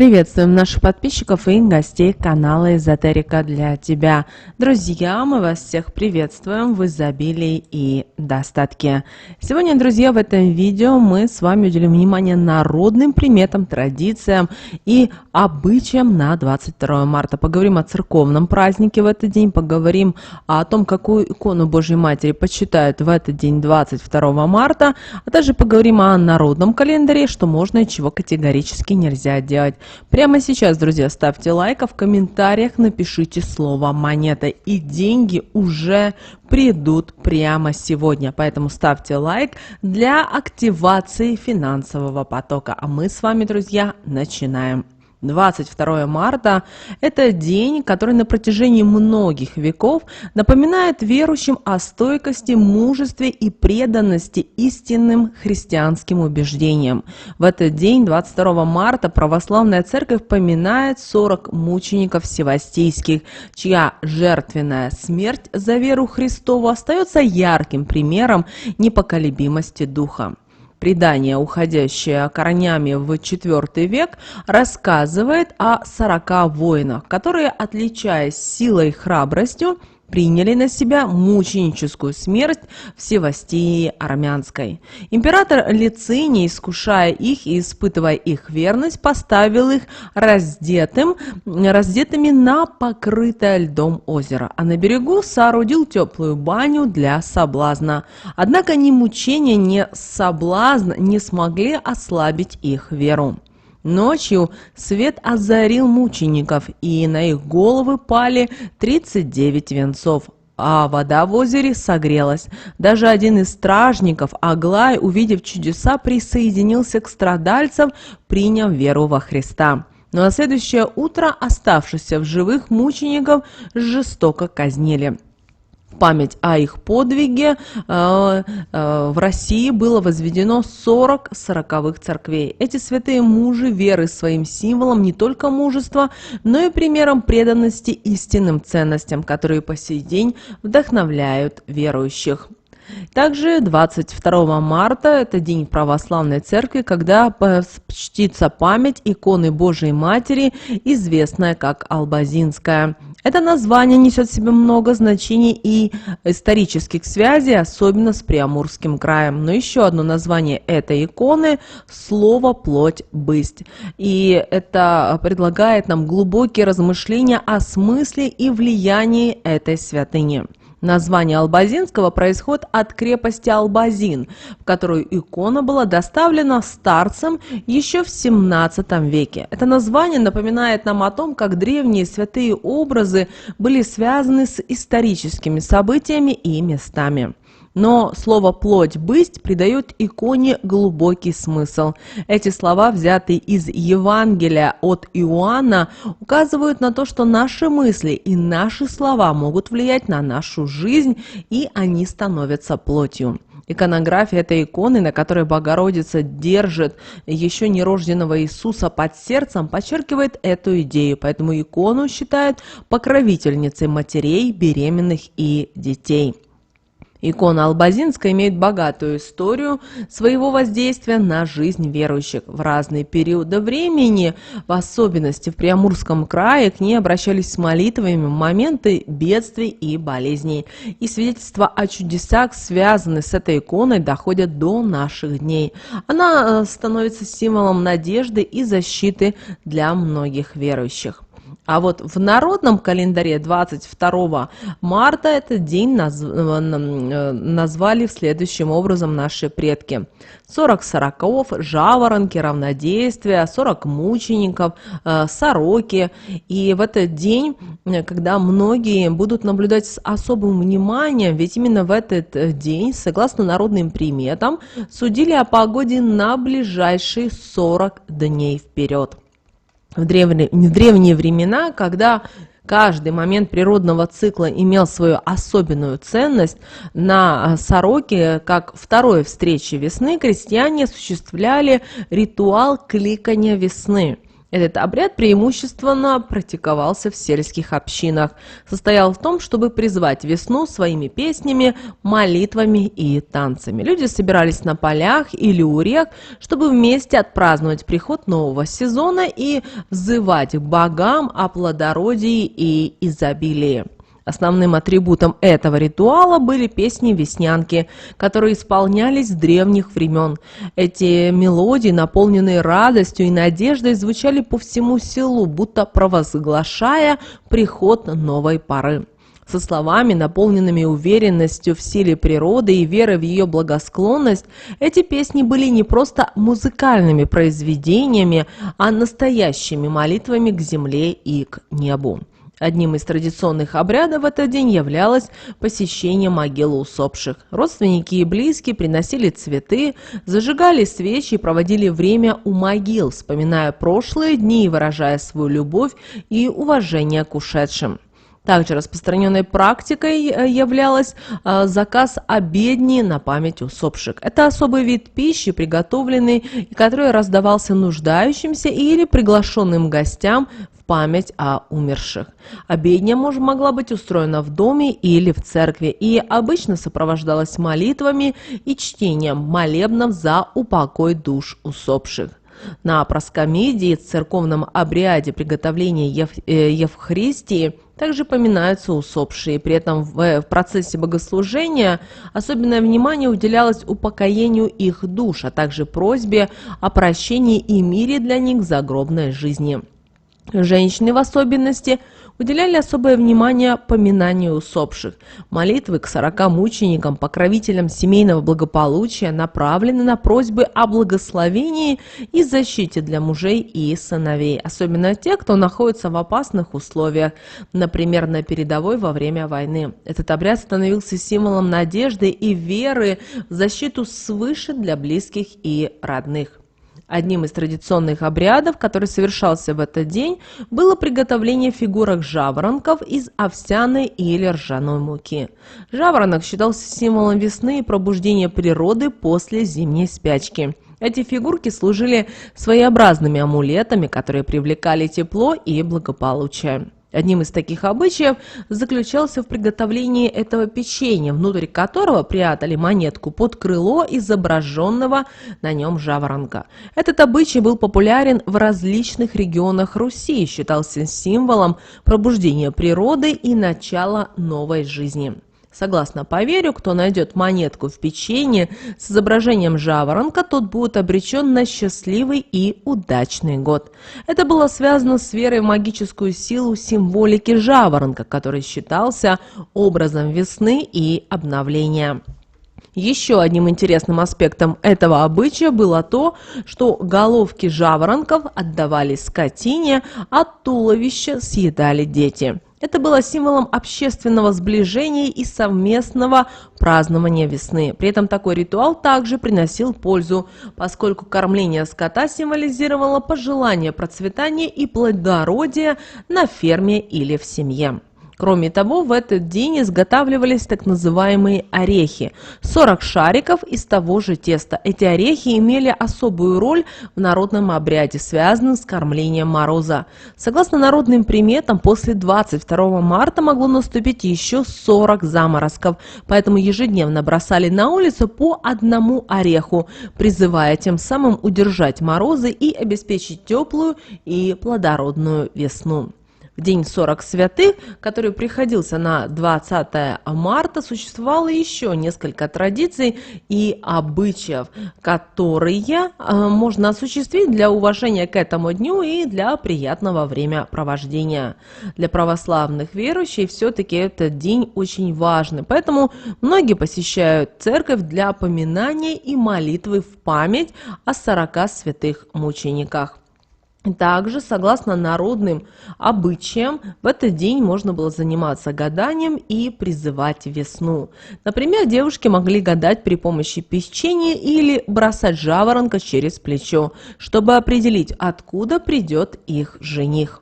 Приветствуем наших подписчиков и гостей канала Эзотерика для тебя. Друзья, мы вас всех приветствуем в изобилии и достатке. Сегодня, друзья, в этом видео мы с вами уделим внимание народным приметам, традициям и обычаям на 22 марта. Поговорим о церковном празднике в этот день, поговорим о том, какую икону Божьей Матери почитают в этот день, 22 марта, а также поговорим о народном календаре, что можно и чего категорически нельзя делать. Прямо сейчас, друзья, ставьте лайк, а в комментариях напишите слово «монета», и деньги уже придут прямо сегодня. Поэтому ставьте лайк для активации финансового потока. А мы с вами, друзья, начинаем. 22 марта – это день, который на протяжении многих веков напоминает верующим о стойкости, мужестве и преданности истинным христианским убеждениям. В этот день, 22 марта, православная церковь поминает 40 мучеников севастийских, чья жертвенная смерть за веру Христову остается ярким примером непоколебимости духа. Предание, уходящее корнями в IV век, рассказывает о 40 воинах, которые, отличаясь силой и храбростью, приняли на себя мученическую смерть в Севастии Армянской. Император Лициний, искушая их и испытывая их верность, поставил их раздетыми на покрытое льдом озеро, а на берегу соорудил теплую баню для соблазна. Однако ни мучения, ни соблазн не смогли ослабить их веру. Ночью свет озарил мучеников, и на их головы пали 39 венцов, а вода в озере согрелась. Даже один из стражников, Аглай, увидев чудеса, присоединился к страдальцам, приняв веру во Христа. Но на следующее утро оставшихся в живых мучеников жестоко казнили. В память о их подвиге в России было возведено 40 сороковых церквей. Эти святые мужи веры своим символом не только мужества, но и примером преданности истинным ценностям, которые по сей день вдохновляют верующих. Также 22 марта – это День Православной Церкви, когда чтится память иконы Божией Матери, известная как Албазинская. Это название несет в себе много значений и исторических связей, особенно с Приамурским краем. Но еще одно название этой иконы – слово «плоть бысть». И это предлагает нам глубокие размышления о смысле и влиянии этой святыни. Название Албазинского происходит от крепости Албазин, в которую икона была доставлена старцем еще в 17 веке. Это название напоминает нам о том, как древние святые образы были связаны с историческими событиями и местами. Но слово «плоть бысть» придает иконе глубокий смысл. Эти слова, взятые из Евангелия от Иоанна, указывают на то, что наши мысли и наши слова могут влиять на нашу жизнь, и они становятся плотью. Иконография этой иконы, на которой Богородица держит еще нерожденного Иисуса под сердцем, подчеркивает эту идею, поэтому икону считают покровительницей матерей, беременных и детей. Икона Албазинская имеет богатую историю своего воздействия на жизнь верующих. В разные периоды времени, в особенности в Приамурском крае, к ней обращались с молитвами в моменты бедствий и болезней. И свидетельства о чудесах, связанные с этой иконой, доходят до наших дней. Она становится символом надежды и защиты для многих верующих. А вот в народном календаре 22 марта этот день назвали следующим образом наши предки. 40 сороков, жаворонки, равнодействия, 40 мучеников, сороки. И в этот день, когда многие будут наблюдать с особым вниманием, ведь именно в этот день, согласно народным приметам, судили о погоде на ближайшие 40 дней вперед. В древние времена, когда каждый момент природного цикла имел свою особенную ценность, на сороке, как второй встрече весны, крестьяне осуществляли ритуал кликания весны. Этот обряд преимущественно практиковался в сельских общинах, состоял в том, чтобы призвать весну своими песнями, молитвами и танцами. Люди собирались на полях или у рек, чтобы вместе отпраздновать приход нового сезона и взывать к богам о плодородии и изобилии. Основным атрибутом этого ритуала были песни-веснянки, которые исполнялись с древних времен. Эти мелодии, наполненные радостью и надеждой, звучали по всему селу, будто провозглашая приход новой поры. Со словами, наполненными уверенностью в силе природы и верой в ее благосклонность, эти песни были не просто музыкальными произведениями, а настоящими молитвами к земле и к небу. Одним из традиционных обрядов в этот день являлось посещение могил усопших. Родственники и близкие приносили цветы, зажигали свечи и проводили время у могил, вспоминая прошлые дни и выражая свою любовь и уважение к ушедшим. Также распространенной практикой являлась заказ обедни на память усопших. Это особый вид пищи, приготовленный и который раздавался нуждающимся или приглашенным гостям в память о умерших. Обедня могла быть устроена в доме или в церкви и обычно сопровождалась молитвами и чтением молебнов за упокой душ усопших. На проскомидии, церковном обряде приготовления Евхаристии также поминаются усопшие. При этом в процессе богослужения особенное внимание уделялось упокоению их душ, а также просьбе о прощении и мире для них в загробной жизни. Женщины в особенности уделяли особое внимание поминанию усопших. Молитвы к 40 мученикам, покровителям семейного благополучия направлены на просьбы о благословении и защите для мужей и сыновей, особенно тех, кто находится в опасных условиях, например, на передовой во время войны. Этот обряд становился символом надежды и веры в защиту свыше для близких и родных. Одним из традиционных обрядов, который совершался в этот день, было приготовление фигурок жаворонков из овсяной или ржаной муки. Жаворонок считался символом весны и пробуждения природы после зимней спячки. Эти фигурки служили своеобразными амулетами, которые привлекали тепло и благополучие. Одним из таких обычаев заключался в приготовлении этого печенья, внутрь которого прятали монетку под крыло изображенного на нем жаворонка. Этот обычай был популярен в различных регионах Руси и считался символом пробуждения природы и начала новой жизни. Согласно поверью, кто найдет монетку в печенье с изображением жаворонка, тот будет обречен на счастливый и удачный год. Это было связано с верой в магическую силу символики жаворонка, который считался образом весны и обновления. Еще одним интересным аспектом этого обычая было то, что головки жаворонков отдавались скотине, а туловища съедали дети. Это было символом общественного сближения и совместного празднования весны. При этом такой ритуал также приносил пользу, поскольку кормление скота символизировало пожелание процветания и плодородия на ферме или в семье. Кроме того, в этот день изготавливались так называемые орехи – 40 шариков из того же теста. Эти орехи имели особую роль в народном обряде, связанном с кормлением мороза. Согласно народным приметам, после 22 марта могло наступить еще 40 заморозков, поэтому ежедневно бросали на улицу по одному ореху, призывая тем самым удержать морозы и обеспечить теплую и плодородную весну. В день 40 святых, который приходился на 20 марта, существовало еще несколько традиций и обычаев, которые можно осуществить для уважения к этому дню и для приятного времяпровождения. Для православных верующих все-таки этот день очень важный, поэтому многие посещают церковь для поминания и молитвы в память о 40 святых мучениках. Также, согласно народным обычаям, в этот день можно было заниматься гаданием и призывать весну. Например, девушки могли гадать при помощи песчения или бросать жаворонка через плечо, чтобы определить, откуда придет их жених.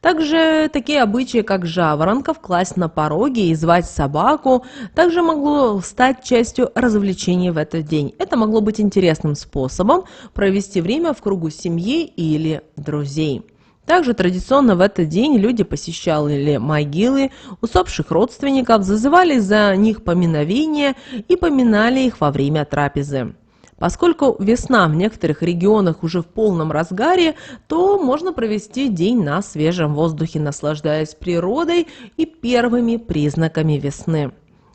Также такие обычаи, как жаворонков класть на пороге и звать собаку, также могло стать частью развлечений в этот день. Это могло быть интересным способом провести время в кругу семьи или друзей. Также традиционно в этот день люди посещали могилы усопших родственников, зазывали за них поминовения и поминали их во время трапезы. Поскольку весна в некоторых регионах уже в полном разгаре, то можно провести день на свежем воздухе, наслаждаясь природой и первыми признаками весны.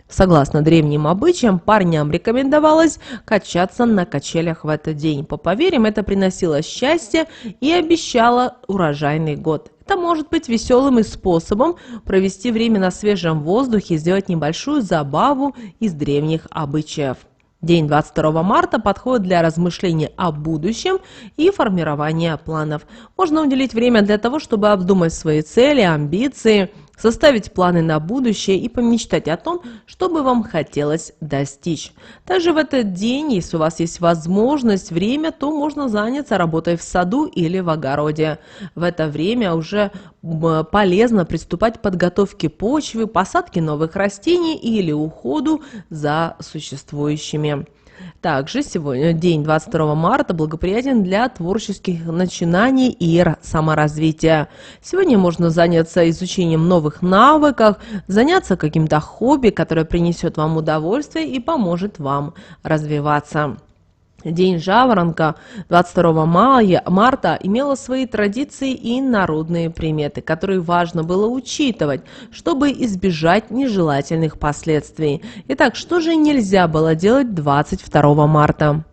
Согласно древним обычаям, парням рекомендовалось качаться на качелях в этот день. По поверьям, это приносило счастье и обещало урожайный год. Это может быть веселым и способом провести время на свежем воздухе и сделать небольшую забаву из древних обычаев. День 22 марта подходит для размышления о будущем и формирования планов. Можно уделить время для того, чтобы обдумать свои цели, амбиции, составить планы на будущее и помечтать о том, что бы вам хотелось достичь. Также в этот день, если у вас есть возможность, время, то можно заняться работой в саду или в огороде. В это время уже полезно приступать к подготовке почвы, посадке новых растений или уходу за существующими. Также сегодня, день 22 марта, благоприятен для творческих начинаний и саморазвития. Сегодня можно заняться изучением новых навыков, заняться каким-то хобби, которое принесет вам удовольствие и поможет вам развиваться. День жаворонка 22 марта имела свои традиции и народные приметы, которые важно было учитывать, чтобы избежать нежелательных последствий. Итак, что же нельзя было делать 22 марта?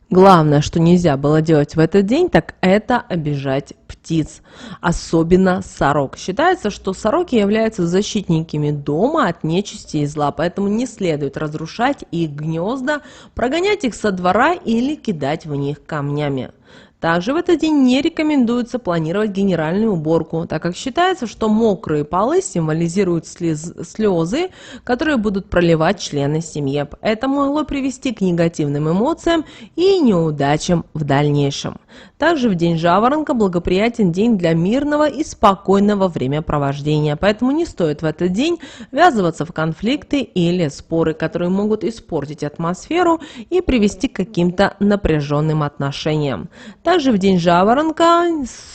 Главное, что нельзя было делать в этот день, так это обижать птиц, особенно сорок. Считается, что сороки являются защитниками дома от нечисти и зла, поэтому не следует разрушать их гнезда, прогонять их со двора или кидать в них камнями. Также в этот день не рекомендуется планировать генеральную уборку, так как считается, что мокрые полы символизируют слезы, которые будут проливать члены семьи. Это могло привести к негативным эмоциям и неудачам в дальнейшем. Также в день жаворонка благоприятен день для мирного и спокойного времяпровождения, поэтому не стоит в этот день ввязываться в конфликты или споры, которые могут испортить атмосферу и привести к каким-то напряженным отношениям. Также в день жаворонка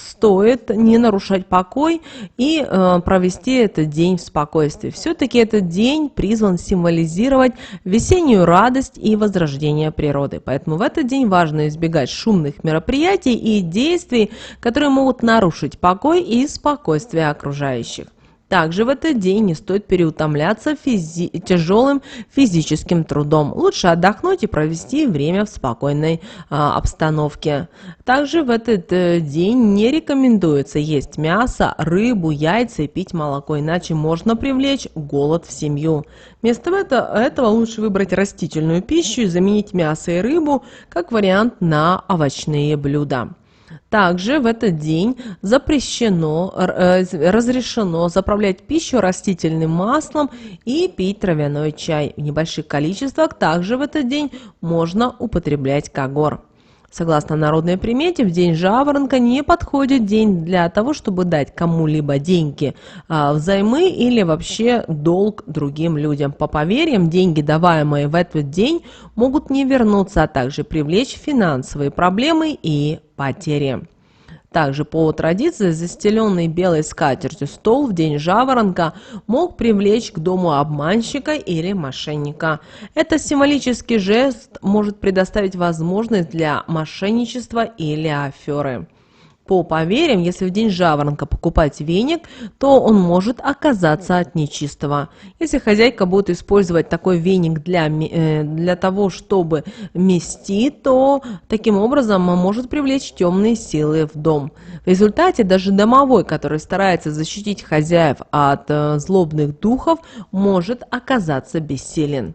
стоит не нарушать покой и провести этот день в спокойствии. Все-таки этот день призван символизировать весеннюю радость и возрождение природы. Поэтому в этот день важно избегать шумных мероприятий и действий, которые могут нарушить покой и спокойствие окружающих. Также в этот день не стоит переутомляться тяжелым физическим трудом. Лучше отдохнуть и провести время в спокойной обстановке. Также в этот день не рекомендуется есть мясо, рыбу, яйца и пить молоко, иначе можно привлечь голод в семью. Вместо этого лучше выбрать растительную пищу и заменить мясо и рыбу как вариант на овощные блюда. Также в этот день разрешено заправлять пищу растительным маслом и пить травяной чай. В небольших количествах также в этот день можно употреблять когор. Согласно народной примете, в день жаворонка не подходит день для того, чтобы дать кому-либо деньги взаймы или вообще долг другим людям. По поверьям, деньги, даваемые в этот день, могут не вернуться, а также привлечь финансовые проблемы и потери. Также по традиции застеленный белой скатертью стол в день жаворонка мог привлечь к дому обманщика или мошенника. Этот символический жест может предоставить возможность для мошенничества или аферы. По поверьям, если в день жаворонка покупать веник, то он может оказаться от нечистого. Если хозяйка будет использовать такой веник для того, чтобы мести, то таким образом может привлечь темные силы в дом. В результате даже домовой, который старается защитить хозяев от злобных духов, может оказаться бессилен.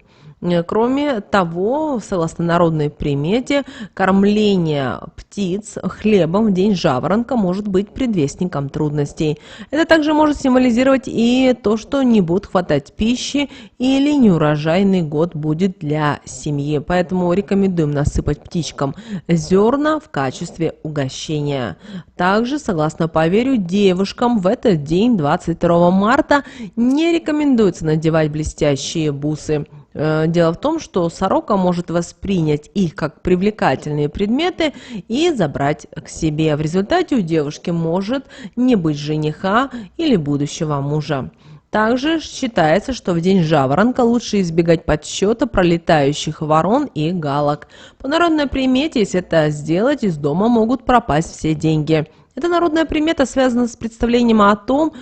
Кроме того, согласно народной примете, кормление птиц хлебом в день жаворонка может быть предвестником трудностей. Это также может символизировать и то, что не будет хватать пищи или неурожайный год будет для семьи. Поэтому рекомендуем насыпать птичкам зерна в качестве угощения. Также, согласно поверью, девушкам в этот день, 22 марта, не рекомендуется надевать блестящие бусы. Дело в том, что сорока может воспринять их как привлекательные предметы и забрать к себе. В результате у девушки может не быть жениха или будущего мужа. Также считается, что в день жаворонка лучше избегать подсчета пролетающих ворон и галок. По народной примете, если это сделать, из дома могут пропасть все деньги. Эта народная примета связана с представлением о том,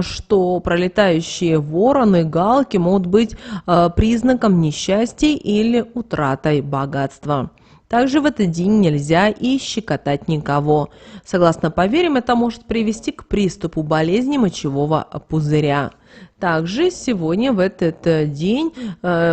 что пролетающие вороны, галки могут быть признаком несчастья или утратой богатства. Также в этот день нельзя и щекотать никого. Согласно поверьям, это может привести к приступу болезни мочевого пузыря. Также сегодня в этот день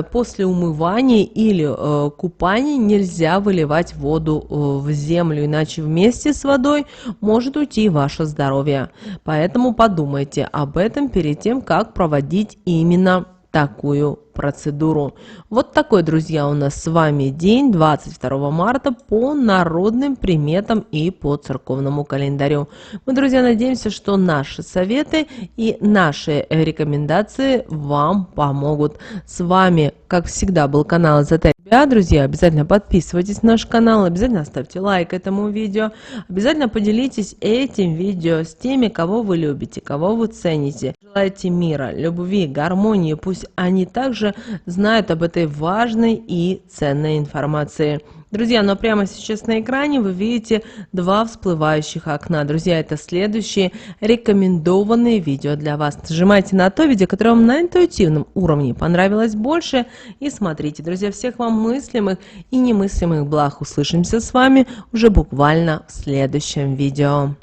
после умывания или купания нельзя выливать воду в землю, иначе вместе с водой может уйти ваше здоровье. Поэтому подумайте об этом перед тем, как проводить именно такую процедуру. Вот такой, друзья, у нас с вами день 22 марта по народным приметам и по церковному календарю. Мы, друзья, надеемся, что наши советы и наши рекомендации вам помогут. С вами, как всегда, был канал Эзотерика. Друзья, обязательно подписывайтесь на наш канал, обязательно ставьте лайк этому видео, обязательно поделитесь этим видео с теми, кого вы любите, кого вы цените. Желаете мира, любви, гармонии, пусть они также знают об этой важной и ценной информации. Друзья, но прямо сейчас на экране вы видите два всплывающих окна. Друзья, это следующие рекомендованные видео для вас. Нажимайте на то видео, которое вам на интуитивном уровне понравилось больше, и смотрите. Друзья, всех вам мыслимых и немыслимых благ. Услышимся с вами уже буквально в следующем видео.